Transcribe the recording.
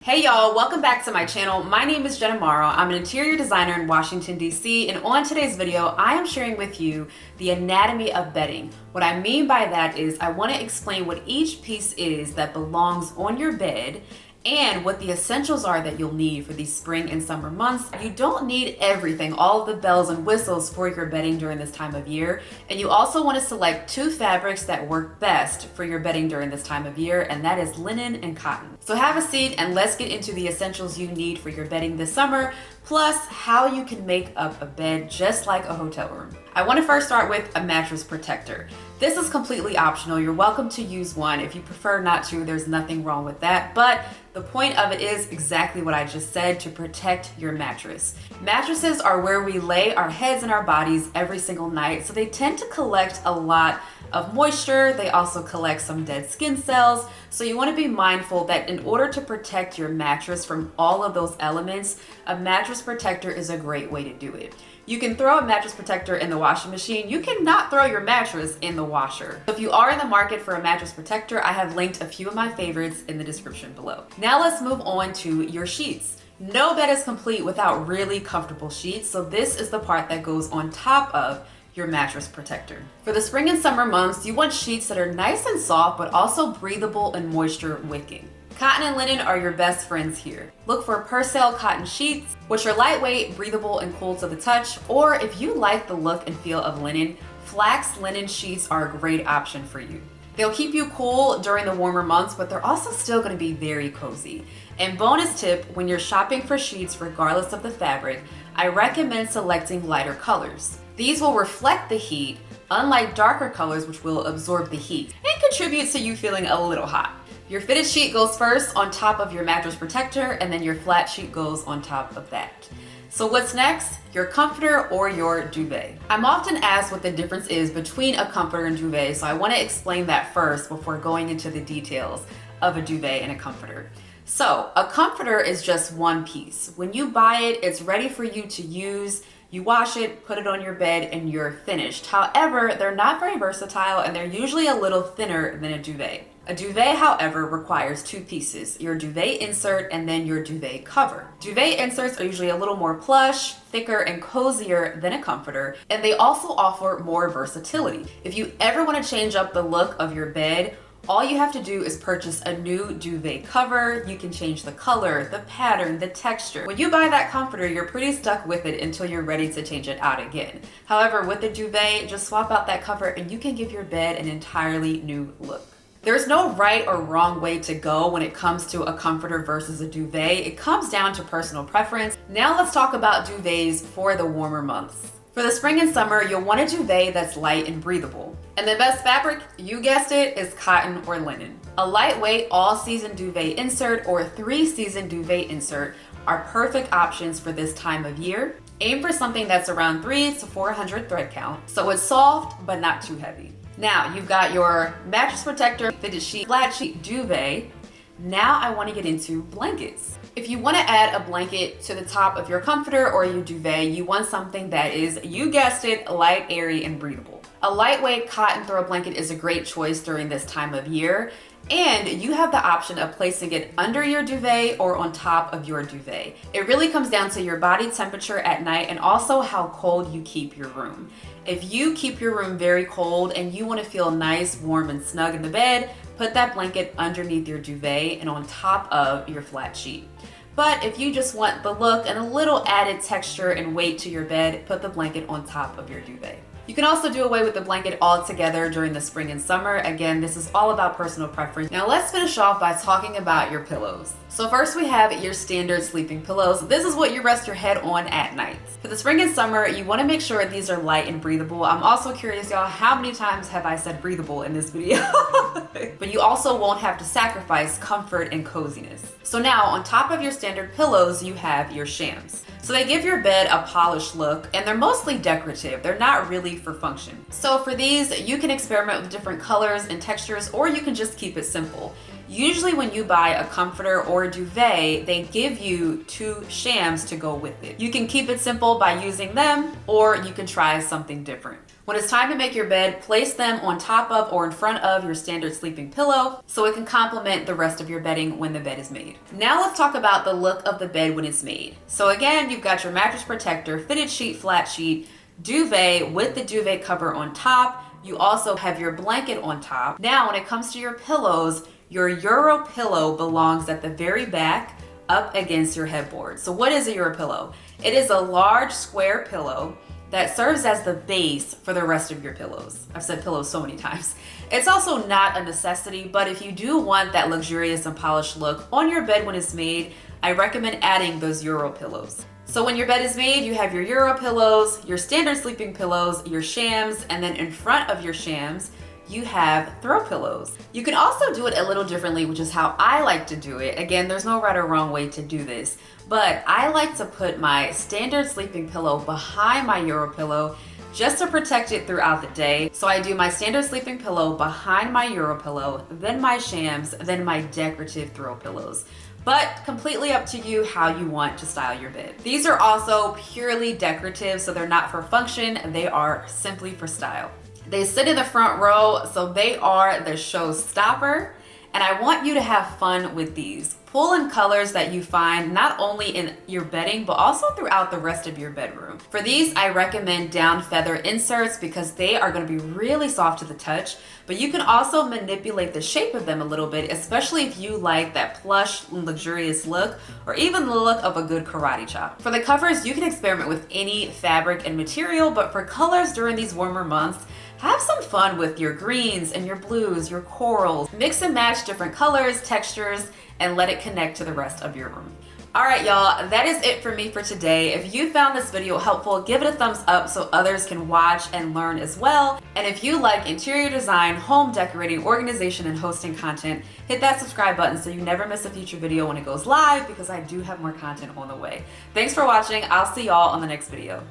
Hey y'all, welcome back to my channel. My name is Jenna. I'm an interior designer in Washington, D.C. and on today's video, I am sharing with you the anatomy of bedding. What I mean by that is I want to explain what each piece is that belongs on your bed and what the essentials are that you'll need for these spring and summer months. You don't need everything, all of the bells and whistles for your bedding during this time of year. And you also want to select two fabrics that work best for your bedding during this time of year, and that is linen and cotton. So have a seat and let's get into the essentials you need for your bedding this summer, plus how you can make up a bed just like a hotel room. I want to first start with a mattress protector. This is completely optional. You're welcome to use one. If you prefer not to, there's nothing wrong with that. But the point of it is exactly what I just said, to protect your mattress. Mattresses are where we lay our heads and our bodies every single night, so they tend to collect a lot of moisture. They also collect some dead skin cells. So you want to be mindful that in order to protect your mattress from all of those elements, a mattress protector is a great way to do it. You can throw a mattress protector in the washing machine. You cannot throw your mattress in the washer. If you are in the market for a mattress protector, I have linked a few of my favorites in the description below. Now let's move on to your sheets. No bed is complete without really comfortable sheets, so this is the part that goes on top of your mattress protector. For the spring and summer months, you want sheets that are nice and soft, but also breathable and moisture wicking. Cotton and linen are your best friends here. Look for Percale cotton sheets, which are lightweight, breathable, and cool to the touch. Or if you like the look and feel of linen, flax linen sheets are a great option for you. They'll keep you cool during the warmer months, but they're also still going to be very cozy. And bonus tip, when you're shopping for sheets, regardless of the fabric, I recommend selecting lighter colors. These will reflect the heat, unlike darker colors which will absorb the heat and contribute to you feeling a little hot. Your fitted sheet goes first on top of your mattress protector, and then your flat sheet goes on top of that. So what's next? Your comforter or your duvet. I'm often asked what the difference is between a comforter and duvet, so I want to explain that first before going into the details of a duvet and a comforter. So a comforter is just one piece. When you buy it, it's ready for you to use. You wash it, put it on your bed, and you're finished. However, they're not very versatile and they're usually a little thinner than a duvet. A duvet, however, requires two pieces, your duvet insert and then your duvet cover. Duvet inserts are usually a little more plush, thicker, and cozier than a comforter, and they also offer more versatility. If you ever want to change up the look of your bed, all you have to do is purchase a new duvet cover. You can change the color, the pattern, the texture. When you buy that comforter, you're pretty stuck with it until you're ready to change it out again. However, with the duvet, just swap out that cover and you can give your bed an entirely new look. There's no right or wrong way to go when it comes to a comforter versus a duvet. It comes down to personal preference. Now let's talk about duvets for the warmer months. For the spring and summer, you'll want a duvet that's light and breathable. And the best fabric, you guessed it, is cotton or linen. A lightweight all-season duvet insert or 3-season duvet insert are perfect options for this time of year. Aim for something that's around 300 to 400 thread count, so it's soft but not too heavy. Now you've got your mattress protector, fitted sheet, flat sheet, duvet. Now I want to get into blankets. If you want to add a blanket to the top of your comforter or your duvet, you want something that is, you guessed it, light, airy, and breathable. A lightweight cotton throw blanket is a great choice during this time of year, and you have the option of placing it under your duvet or on top of your duvet. It really comes down to your body temperature at night and also how cold you keep your room. If you keep your room very cold and you want to feel nice, warm, and snug in the bed, put that blanket underneath your duvet and on top of your flat sheet. But if you just want the look and a little added texture and weight to your bed, put the blanket on top of your duvet. You can also do away with the blanket altogether during the spring and summer. Again, this is all about personal preference. Now let's finish off by talking about your pillows. So first we have your standard sleeping pillows. This is what you rest your head on at night. For the spring and summer, you want to make sure these are light and breathable. I'm also curious, y'all, how many times have I said breathable in this video? But you also won't have to sacrifice comfort and coziness. So now on top of your standard pillows, you have your shams. So they give your bed a polished look and they're mostly decorative. They're not really for function. So for these, you can experiment with different colors and textures, or you can just keep it simple. Usually when you buy a comforter or a duvet, they give you 2 shams to go with it. You can keep it simple by using them, or you can try something different. When it's time to make your bed, place them on top of or in front of your standard sleeping pillow so it can complement the rest of your bedding when the bed is made. Now let's talk about the look of the bed when it's made. So again, you've got your mattress protector, fitted sheet, flat sheet, duvet with the duvet cover on top. You also have your blanket on top. Now when it comes to your pillows, your Euro pillow belongs at the very back up against your headboard. So what is a Euro pillow? It is a large square pillow that serves as the base for the rest of your pillows. I've said pillows so many times. It's also not a necessity, but if you do want that luxurious and polished look on your bed when it's made, I recommend adding those Euro pillows. So when your bed is made, you have your Euro pillows, your standard sleeping pillows, your shams, and then in front of your shams, you have throw pillows. You can also do it a little differently, which is how I like to do it. Again, there's no right or wrong way to do this, but I like to put my standard sleeping pillow behind my Euro pillow just to protect it throughout the day. So I do my standard sleeping pillow behind my Euro pillow, then my shams, then my decorative throw pillows. But completely up to you how you want to style your bed. These are also purely decorative, so they're not for function, they are simply for style. They sit in the front row, so they are the showstopper, and I want you to have fun with these. Pull in colors that you find not only in your bedding, but also throughout the rest of your bedroom. For these, I recommend down feather inserts because they are gonna be really soft to the touch, but you can also manipulate the shape of them a little bit, especially if you like that plush, luxurious look, or even the look of a good karate chop. For the covers, you can experiment with any fabric and material, but for colors during these warmer months, have some fun with your greens and your blues, your corals. Mix and match different colors, textures, and let it connect to the rest of your room. All right, y'all, that is it for me for today. If you found this video helpful, give it a thumbs up so others can watch and learn as well. And if you like interior design, home decorating, organization, and hosting content, hit that subscribe button so you never miss a future video when it goes live because I do have more content on the way. Thanks for watching. I'll see y'all on the next video.